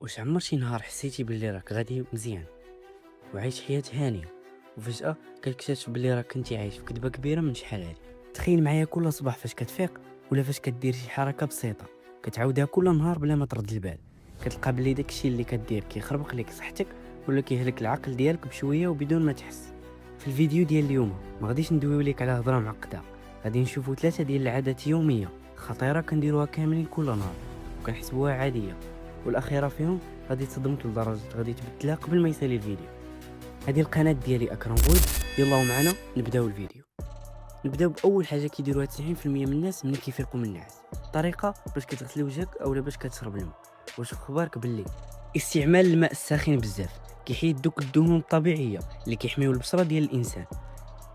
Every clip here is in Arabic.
واش عمر شي نهار حسيتي باللي راك غادي مزيان وعايش حياة هانية وفجأة كتكتشف باللي راك كنتي عايش في كذبة كبيرة من شحال هادي؟ تخيل معايا كل صباح فاش كتفيق ولا فاش كدير شي حركة بسيطة كتعاودها كل نهار بلا ما ترد البال، كتلقى بلي داكشي اللي كدير كيخربق لك صحتك ولا كيهلك العقل ديالك بشوية وبدون ما تحس. في الفيديو ديال اليوم ما غاديش ندويو لك على هضرة معقدة، غادي نشوفوا 3 ديال العادات يومية خطيرة كنديروها كاملين كل نهار وكنحسبوها عادية، والاخيره فيهم غادي تصدمك لدرجه غادي تبدلها قبل ما يسالي الفيديو. هذه القناه ديالي اكرم بود، يلا ومعنا نبداو الفيديو. نبداو باول حاجه كيديروها 90% من الناس ملي كيفيقوا من النعاس، طريقه باش كتغسل وجهك اولا باش كتشرب الماء. واش اخبارك باللي استعمال الماء الساخن بزاف كيحيد دوك الدهون الطبيعيه اللي كيحميو البشره ديال الانسان؟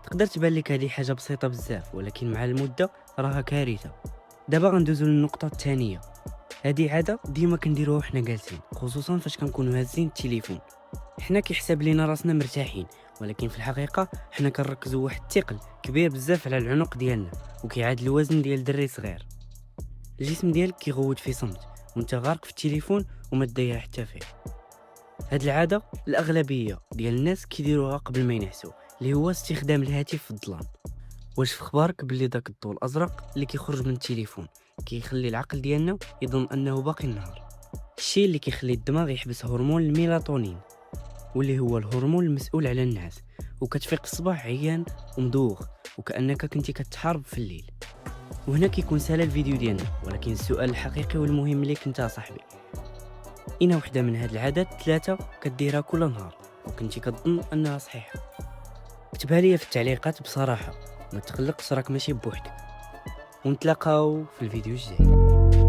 تقدر تبان لك هذه حاجه بسيطه بزاف ولكن مع المده راها كارثه. دابا غندوزو للنقطه الثانيه. هذه عاده ديما كنديروها وحنا جالسين، خصوصا فاش كنكونوا هازين التليفون. حنا كيحسب لينا راسنا مرتاحين ولكن في الحقيقه حنا كنركزوا واحد الثقل كبير بزاف على العنق ديالنا وكيعادل الوزن ديال دري صغير. الجسم ديالك كيغوت في صمت وانت غارق في التليفون وما تضيع حتى فيه. هاد العاده الاغلبيه ديال الناس كيديروها قبل ما ينعسوا، اللي هو استخدام الهاتف في الظلام. واش في خبارك باللي داك الضوء الازرق اللي كيخرج من التليفون كيخلي العقل ديالنا يظن انه باقي النهار؟ الشيء اللي كيخلي الدماغ يحبس هرمون الميلاتونين واللي هو الهرمون المسؤول على النعاس، وكتفيق الصباح عيان ومدوخ وكانك كنتي كتحارب في الليل. وهنا كيكون سهل الفيديو ديالنا، ولكن السؤال الحقيقي والمهم ليك انت صاحبي، اين وحده من هاد العادات 3 كديرها كل نهار وكنتي كتظن انها صحيحه؟ اكتبها لي في التعليقات بصراحه، ما تقلقش راك ماشي بوحدك. ونتلاقاو في الفيديو الجاي.